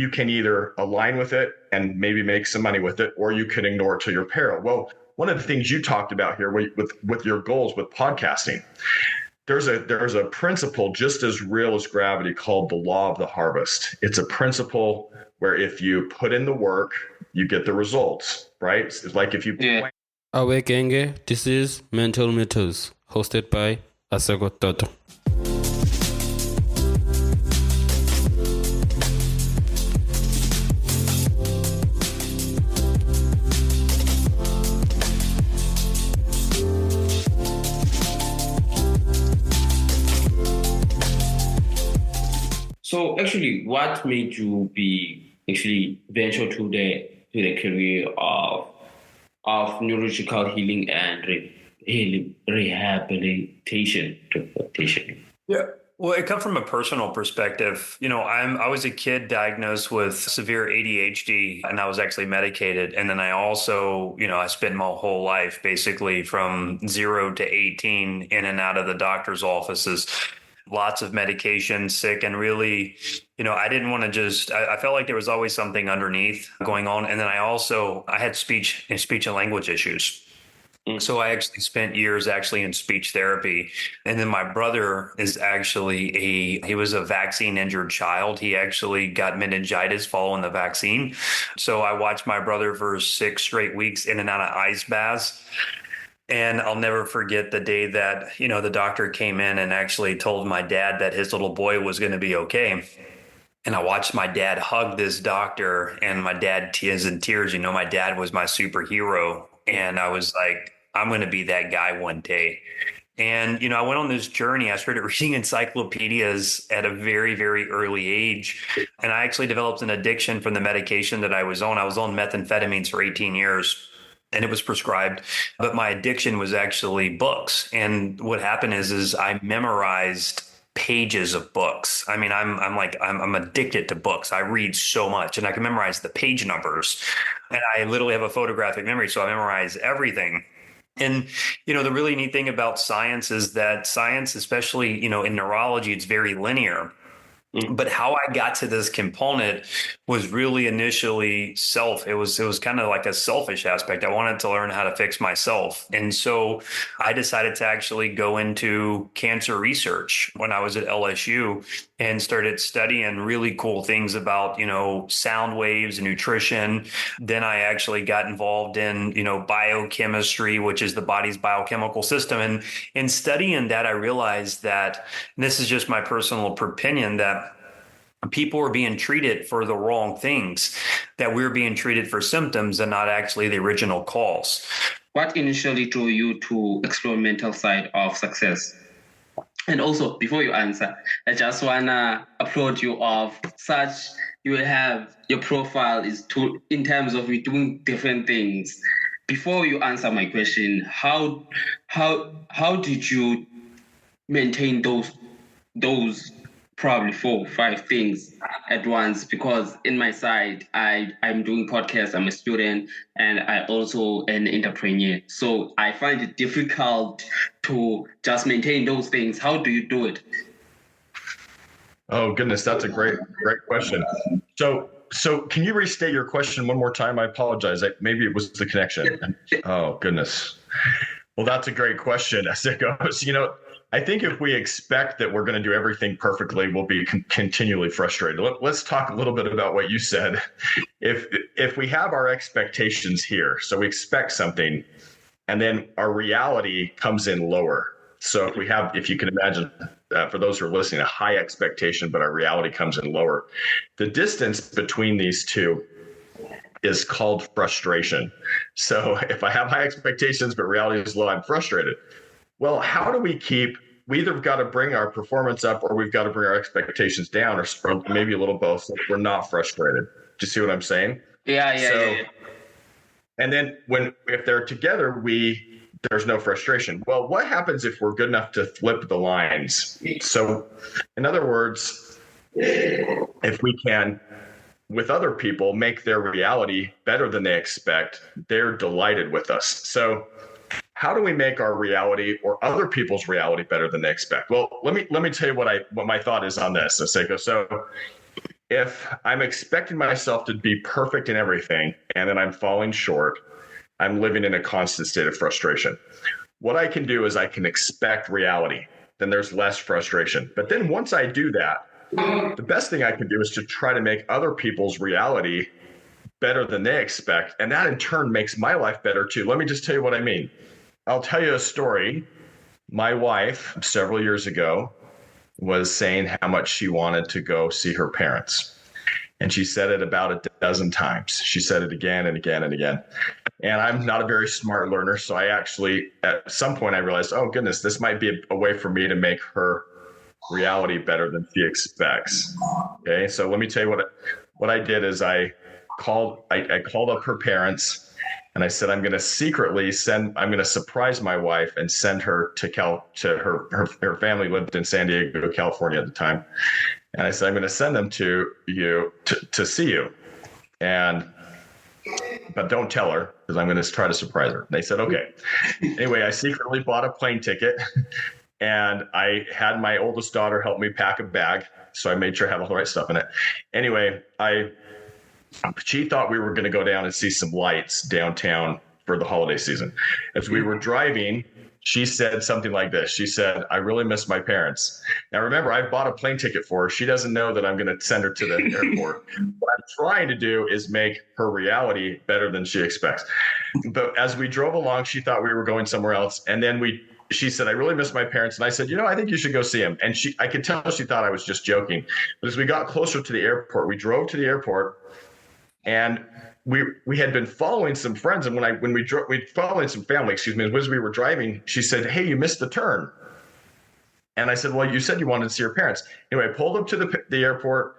you can either align with it and maybe make some money with it, or you can ignore it to your peril. Well, one of the things you talked about here with your goals with podcasting, there's a principle just as real as gravity called the law of the harvest. It's a principle where if you put in the work, you get the results, right? It's like if you Awe Genge, this is Mental Mythos, hosted by Asagot Toto. So actually, what made you venture to the career of neurological healing and rehabilitation? Yeah. Well, it comes from a personal perspective. I was a kid diagnosed with severe ADHD, and I was actually medicated. And then I also, I spent my whole life basically from 0 to 18 in and out of the doctor's offices. Lots of medication, sick, and really, I didn't want to I felt like there was always something underneath going on. And then I had speech and language issues. So I actually spent years in speech therapy. And then my brother is he was a vaccine injured child. He actually got meningitis following the vaccine. So I watched my brother for 6 straight weeks in and out of ice baths. And I'll never forget the day that, the doctor came in and actually told my dad that his little boy was going to be okay. And I watched my dad hug this doctor, and my dad is in tears. My dad was my superhero. And I was like, I'm going to be that guy one day. And, I went on this journey. I started reading encyclopedias at a very, very early age. And I actually developed an addiction from the medication that I was on. I was on methamphetamines for 18 years. And it was prescribed, but my addiction was actually books. And what happened is I memorized pages of books. I mean, I'm addicted to books. I read so much, and I can memorize the page numbers. And I literally have a photographic memory, so I memorize everything. And, the really neat thing about science is that science, especially, in neurology, it's very linear. But how I got to this component was really initially it was kind of like a selfish aspect. I wanted to learn how to fix myself. And so I decided to actually go into cancer research when I was at LSU and started studying really cool things about, sound waves and nutrition. Then I actually got involved in, biochemistry, which is the body's biochemical system. And in studying that, I realized that, and this is just my personal opinion, that people are being treated for the wrong things, that we're being treated for symptoms and not actually the original cause. What initially drew you to explore mental side of success? And also, before you answer, I just want to applaud you of such, you have, your profile is in terms of you doing different things. Before you answer my question, how did you maintain those probably 4 or 5 things at once? Because in my side, I'm doing podcasts, I'm a student, and I also an entrepreneur. So I find it difficult to just maintain those things. How do you do it? Oh goodness, that's a great question. So can you restate your question one more time? I apologize. Maybe it was the connection. Oh goodness. Well, that's a great question as it goes. I think if we expect that we're going to do everything perfectly, we'll be continually frustrated. Let's talk a little bit about what you said. If we have our expectations here, so we expect something, and then our reality comes in lower. So if you can imagine, for those who are listening, a high expectation, but our reality comes in lower. The distance between these two is called frustration. So if I have high expectations, but reality is low, I'm frustrated. Well, how do we either got to bring our performance up, or we've got to bring our expectations down, or maybe a little both, so we're not frustrated. Do you see what I'm saying? Yeah. And then if they're together, there's no frustration. Well, what happens if we're good enough to flip the lines? So in other words, if we can, with other people, make their reality better than they expect, they're delighted with us. So how do we make our reality or other people's reality better than they expect? Well, let me tell you what my thought is on this, Aseko. So if I'm expecting myself to be perfect in everything and then I'm falling short, I'm living in a constant state of frustration. What I can do is I can expect reality. Then there's less frustration. But then once I do that, the best thing I can do is to try to make other people's reality better than they expect. And that in turn makes my life better too. Let me just tell you what I mean. I'll tell you a story. My wife, several years ago, was saying how much she wanted to go see her parents. And she said it about a dozen times. She said it again and again and again. And I'm not a very smart learner. So I actually, at some point, I realized, oh, goodness, this might be a way for me to make her reality better than she expects. Okay. So let me tell you what I did is I called up her parents and I said, I'm going to surprise my wife and send her to her family lived in San Diego, California at the time. And I said, I'm going to send them to you to see you. But don't tell her because I'm going to try to surprise her. And they said, okay. Anyway, I secretly bought a plane ticket and I had my oldest daughter help me pack a bag. So I made sure I had all the right stuff in it. Anyway, she thought we were going to go down and see some lights downtown for the holiday season. As we were driving, she said something like this. She said, I really miss my parents. Now, remember, I bought a plane ticket for her. She doesn't know that I'm going to send her to the airport. What I'm trying to do is make her reality better than she expects. But as we drove along, she thought we were going somewhere else. And then she said, I really miss my parents. And I said, I think you should go see them. And I could tell she thought I was just joking. But as we got closer to the airport, we drove to the airport and we had been following some friends. And we following some family, as we were driving, she said, hey, you missed the turn. And I said, well, you said you wanted to see your parents. Anyway, I pulled up to the airport.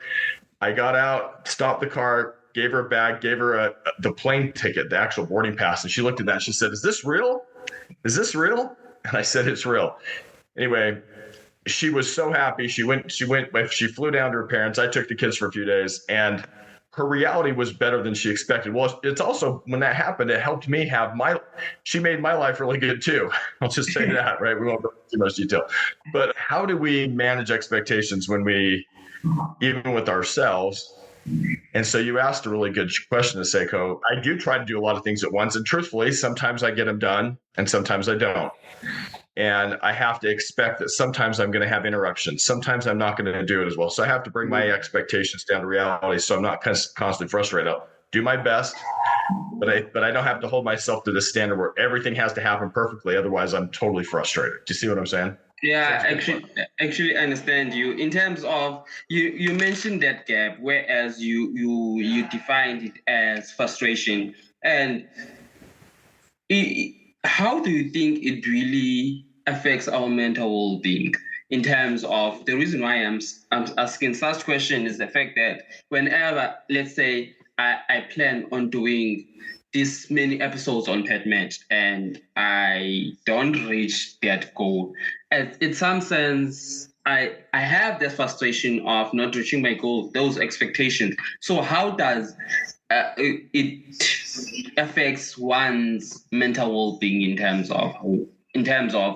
I got out, stopped the car, gave her a bag, gave her the plane ticket, the actual boarding pass. And she looked at that. And she said, is this real? Is this real? And I said, it's real. Anyway, she was so happy. She flew down to her parents. I took the kids for a few days and her reality was better than she expected. Well, it's also, when that happened, it helped me she made my life really good too. I'll just say that, right? We won't go into too much detail. But how do we manage expectations even with ourselves? And so you asked a really good question, Seiko. I do try to do a lot of things at once. And truthfully, sometimes I get them done and sometimes I don't. And I have to expect that sometimes I'm going to have interruptions. Sometimes I'm not going to do it as well. So I have to bring my expectations down to reality so I'm not constantly frustrated. I'll do my best, but I don't have to hold myself to the standard where everything has to happen perfectly. Otherwise, I'm totally frustrated. Do you see what I'm saying? Yeah, actually, I understand you. In terms of you mentioned that gap, whereas you defined it as frustration. And how do you think it really affects our mental well-being? In terms of the reason why I'm asking such question is the fact that whenever, let's say, I plan on doing this many episodes on Podmatch and I don't reach that goal, in some sense, I have that frustration of not reaching my goal, those expectations. So how does it affects one's mental well-being in terms of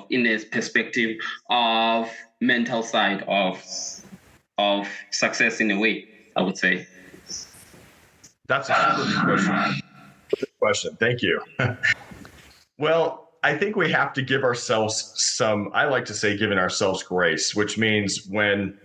in a perspective of mental side of success in a way, I would say? That's a good question. Thank you. Well, I think we have to give ourselves I like to say giving ourselves grace, which means when,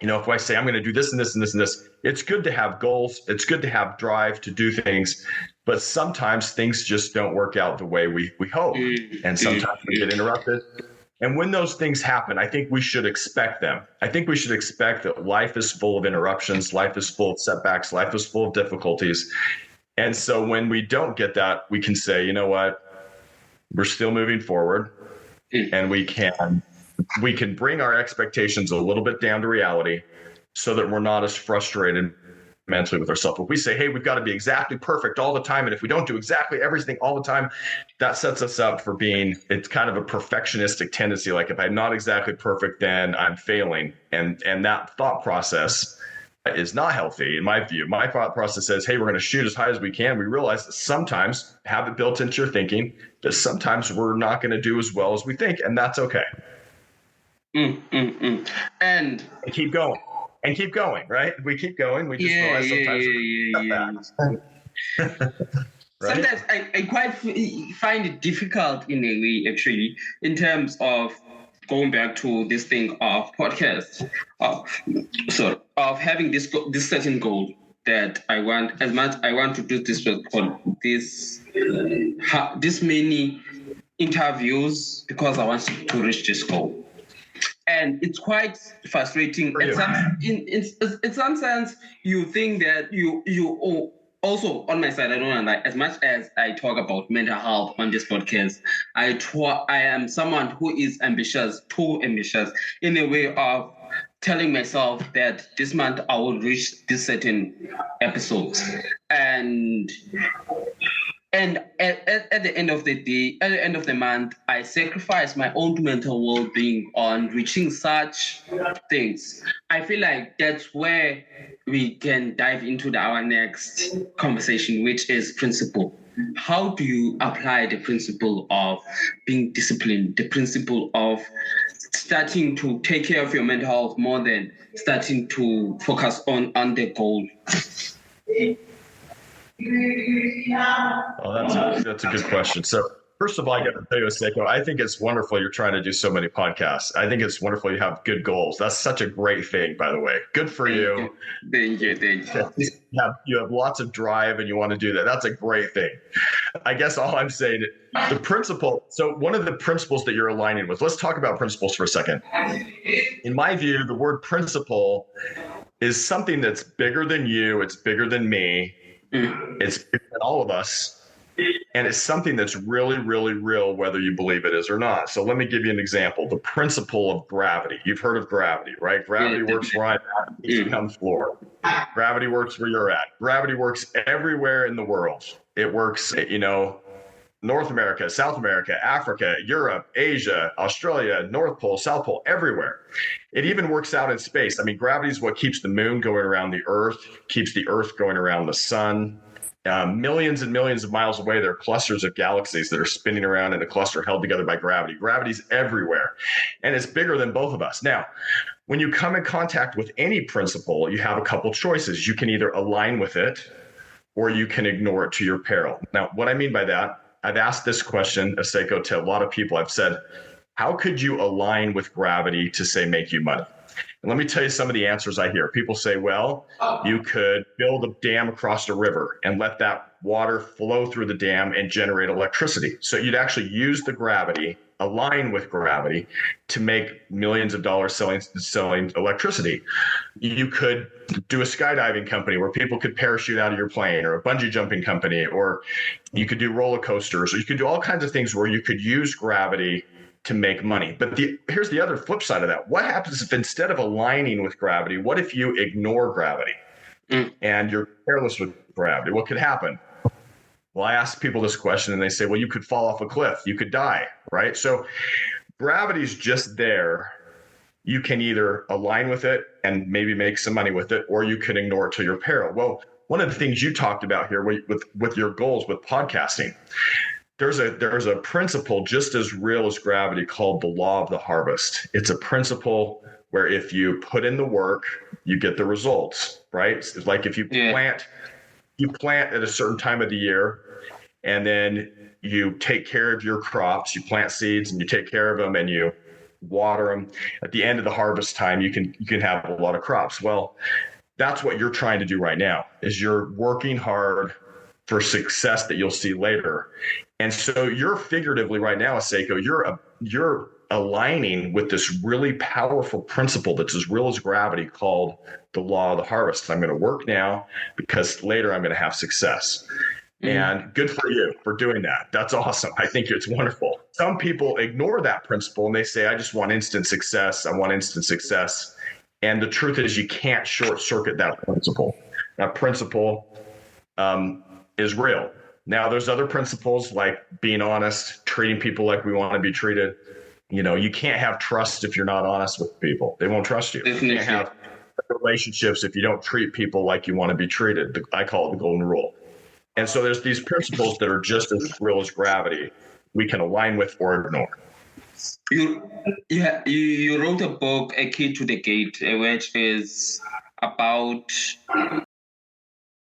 if I say I'm going to do this and this and this and this, it's good to have goals. It's good to have drive to do things, but sometimes things just don't work out the way we hope. And sometimes we get interrupted. And when those things happen, I think we should expect them. I think we should expect that life is full of interruptions. Life is full of setbacks. Life is full of difficulties. And so when we don't get that, we can say, you know what, we're still moving forward and we can bring our expectations a little bit down to reality so that we're not as frustrated mentally with ourselves. If we say, hey, we've got to be exactly perfect all the time, and if we don't do exactly everything all the time, that sets us up for it's kind of a perfectionistic tendency. Like if I'm not exactly perfect, then I'm failing. And that thought process is not healthy in my view. My thought process says, hey, we're going to shoot as high as we can. We realize that sometimes, have it built into your thinking, that sometimes we're not going to do as well as we think, and that's okay. And keep going. and keep going, right? We keep going. We just realize sometimes right? Sometimes I quite find it difficult in a way, actually, in terms of going back to this thing of podcast, of having this certain goal that I want. As much I want to do this this many interviews because I want to reach this goal. And it's quite frustrating. In some sense, you think that you also, on my side, I don't know, like, as much as I talk about mental health on this podcast, I am someone who is ambitious, too ambitious, in a way of telling myself that this month I will reach this certain episodes. And at the end of the day, at the end of the month, I sacrifice my own mental well-being on reaching such things. I feel like that's where we can dive into our next conversation, which is principle. How do you apply the principle of being disciplined, the principle of starting to take care of your mental health more than starting to focus on the goal? Oh, that's a good question. So first of all, I got to tell you, Seiko, I think it's wonderful you're trying to do so many podcasts. I think it's wonderful you have good goals. That's such a great thing, by the way. Good for you. Thank you. You have lots of drive and you want to do that. That's a great thing. I guess all I'm saying, the principle. So one of the principles that you're aligning with, let's talk about principles for a second. In my view, the word principle is something that's bigger than you. It's bigger than me. It's bigger than all of us. And it's something that's really, really real, whether you believe it is or not. So let me give you an example. The principle of gravity. You've heard of gravity, right? Gravity works where I'm at. It's on the floor. Gravity works where you're at. Gravity works everywhere in the world. It works, North America, South America, Africa, Europe, Asia, Australia, North Pole, South Pole, everywhere. It even works out in space. I mean, gravity is what keeps the moon going around the Earth, keeps the Earth going around the sun. Millions and millions of miles away, there are clusters of galaxies that are spinning around in a cluster held together by gravity. Gravity's everywhere, and it's bigger than both of us. Now, when you come in contact with any principle, you have a couple choices. You can either align with it or you can ignore it to your peril. Now, what I mean by that, I've asked this question, Seiko, to a lot of people. I've said, how could you align with gravity to, say, make you money? And let me tell you some of the answers I hear. People say, well, you could build a dam across a river and let that water flow through the dam and generate electricity. So you'd actually use the gravity, align with gravity to make millions of dollars selling electricity. You could do a skydiving company where people could parachute out of your plane, or a bungee jumping company, or you could do roller coasters, or you could do all kinds of things where you could use gravity to make money. But here's the other flip side of that. What happens if instead of aligning with gravity, what if you ignore gravity and you're careless with gravity? What could happen? Well, I ask people this question and they say, well, you could fall off a cliff. You could die, right? So gravity's just there. You can either align with it and maybe make some money with it, or you can ignore it to your peril. Well, one of the things you talked about here with your goals with podcasting, there's a principle just as real as gravity called the law of the harvest. It's a principle where if you put in the work, you get the results, right? It's like if you plant at a certain time of the year, and then you take care of your crops, you plant seeds and you take care of them and you water them. At the end of the harvest time, you can have a lot of crops. Well, that's what you're trying to do right now, is you're working hard for success that you'll see later. And so you're figuratively right now, Seiko, you're aligning with this really powerful principle that's as real as gravity called the law of the harvest. I'm going to work now because later I'm going to have success. And good for you for doing that. That's awesome. I think it's wonderful. Some people ignore that principle and they say, I just want instant success. I want instant success. And the truth is you can't short circuit that principle. That principle is real. Now, there's other principles like being honest, treating people like we want to be treated. You can't have trust if you're not honest with people. They won't trust you. Definitely. You can't have relationships if you don't treat people like you want to be treated. I call it the golden rule. And so there's these principles that are just as real as gravity we can align with or ignore. you wrote a book, A Key to the Gate, which is about